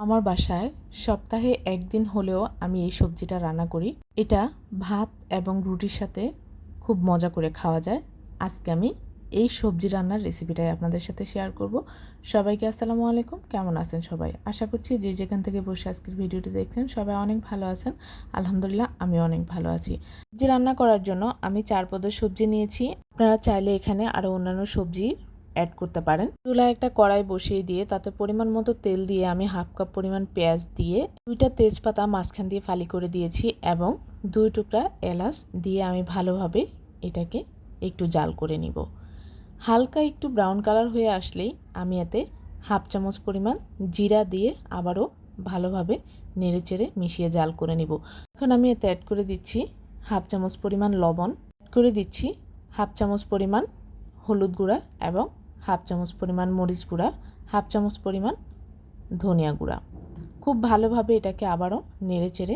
আমার বাসায় সপ্তাহে একদিন হলেও আমি এই সবজিটা রান্না করি। এটা ভাত এবং রুটির সাথে খুব মজা করে খাওয়া যায়। আজকে আমি এই সবজি রান্নার রেসিপিটাই আপনাদের সাথে শেয়ার করব। সবাইকে আসসালামু আলাইকুম। কেমন আছেন সবাই? আশা করছি যে যেখান থেকে বসে আজকের ভিডিওটি দেখছেন সবাই অনেক ভালো আছেন। আলহামদুলিল্লাহ আমি অনেক ভালো আছি। সবজি রান্না করার জন্য আমি 4 পদের সবজি নিয়েছি। আপনারা চাইলে এখানে আরও অন্যান্য সবজি অ্যাড করতে পারেন। চুলায় একটা কড়াই বসিয়ে দিয়ে তাতে পরিমাণ মতো তেল দিয়ে আমি হাফ কাপ পরিমাণ পেঁয়াজ দিয়ে 2টা তেজপাতা মাঝখান দিয়ে ফালি করে দিয়েছি এবং 2 টুকরা এলাচ দিয়ে আমি ভালোভাবে এটাকে একটু জাল করে নিব। হালকা একটু ব্রাউন কালার হয়ে আসলেই আমি এতে হাফ চামচ পরিমাণ জিরা দিয়ে আবারও ভালোভাবে নেড়েচেড়ে মিশিয়ে জাল করে নিব। এখন আমি এতে অ্যাড করে দিচ্ছি হাফ চামচ পরিমাণ লবণ, অ্যাড করে দিচ্ছি হাফ চামচ পরিমাণ হলুদ গুঁড়া এবং হাফ চামচ পরিমাণ মরিচ গুঁড়া, হাফ চামচ পরিমাণ ধনিয়া গুঁড়া। খুব ভালোভাবে এটাকে আবারও নেড়েচেড়ে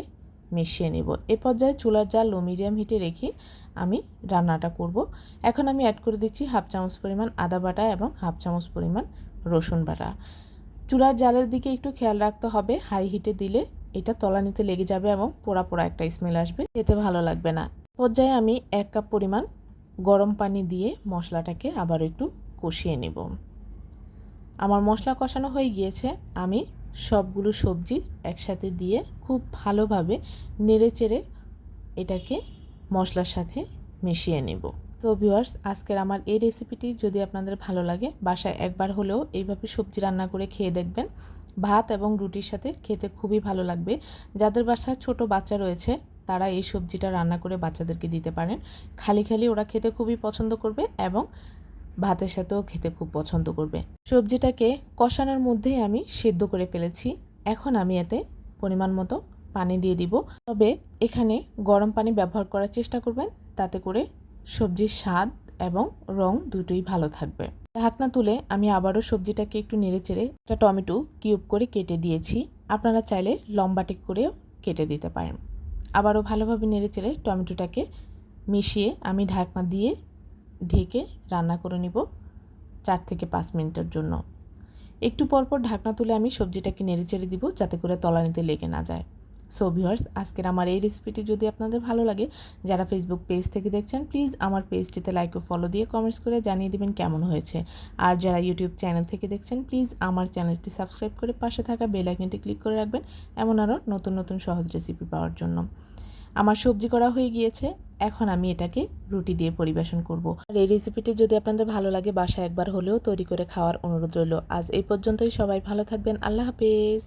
মিশিয়ে নেব। এ পর্যায়ে চুলার জাল লো মিডিয়াম হিটে রেখে আমি রান্নাটা করব। এখন আমি অ্যাড করে দিচ্ছি হাফ চামচ পরিমাণ আদা বাটা এবং হাফ চামচ পরিমাণ রসুন বাটা। চুলার জালের দিকে একটু খেয়াল রাখতে হবে, হাই হিটে দিলে এটা তলানিতে লেগে যাবে এবং পোড়া পোড়া একটা স্মেল আসবে, খেতে ভালো লাগবে না। পর্যায়ে আমি 1 কাপ পরিমাণ গরম পানি দিয়ে মশলাটাকে আবার একটু কষিয়ে নেব। আমার মশলা কষানো হয়ে গিয়েছে। আমি সবগুলো সবজি একসাথে দিয়ে খুব ভালোভাবে নেড়েচেড়ে এটাকে মশলার সাথে মিশিয়ে নেব। তো ভিউয়ার্স, আজকের আমার এই রেসিপিটি যদি আপনাদের ভালো লাগে বাসায় একবার হলেও এইভাবে সবজি রান্না করে খেয়ে দেখবেন। ভাত এবং রুটির সাথে খেতে খুবই ভালো লাগবে। যাদের বাসায় ছোট বাচ্চা রয়েছে তারা এই সবজিটা রান্না করে বাচ্চাদেরকে দিতে পারেন। খালি খালি ওরা খেতে খুবই পছন্দ করবে এবং ভাতের সাথেও খেতে খুব পছন্দ করবে। সবজিটাকে কষানোর মধ্যেই আমি সিদ্ধ করে ফেলেছি। এখন আমি এতে পরিমাণ মতো পানি দিয়ে দিব। তবে এখানে গরম পানি ব্যবহার করার চেষ্টা করবেন, তাতে করে সবজির স্বাদ এবং রং দুটোই ভালো থাকবে। ঢাকনা তুলে আমি আবারও সবজিটাকে একটু নেড়েচেড়ে একটা টমেটো কিউব করে কেটে দিয়েছি। আপনারা চাইলে লম্বাটে করেও কেটে দিতে পারেন। আবারও ভালোভাবে নেড়েচেড়ে টমেটোটাকে মিশিয়ে আমি ঢাকনা দিয়ে ঢেকে রান্না করে নিব 4 থেকে 5 মিনিটের জন্য। একটু পরপর ঢাকনা তুলে আমি সবজিটাকে নেড়েচেড়ে দিব যাতে করে তলানিতে লেগে না যায়। সো ভিউয়ার্স, আজকের আমার এই রেসিপিটি যদি আপনাদের ভালো লাগে, যারা ফেসবুক পেজ থেকে দেখছেন প্লিজ আমার পেজটিতে লাইক ও ফলো দিয়ে কমেন্টস করে জানিয়ে দেবেন কেমন হয়েছে। আর যারা ইউটিউব চ্যানেল থেকে দেখছেন প্লিজ আমার চ্যানেলটি সাবস্ক্রাইব করে পাশে থাকা বেল আইকনটি ক্লিক করে রাখবেন এমন আরও নতুন নতুন সহজ রেসিপি পাওয়ার জন্য। আমার সবজি করা হয়ে গিয়েছে, এখন আমি এটাকে রুটি দিয়ে পরিবেশন করব। আর এই রেসিপিটি যদি আপনাদের ভালো লাগে বাসায় একবার হলেও তৈরি করে খাওয়ার অনুরোধ রইল। আজ এই পর্যন্তই। সবাই ভালো থাকবেন। আল্লাহ হাফেজ।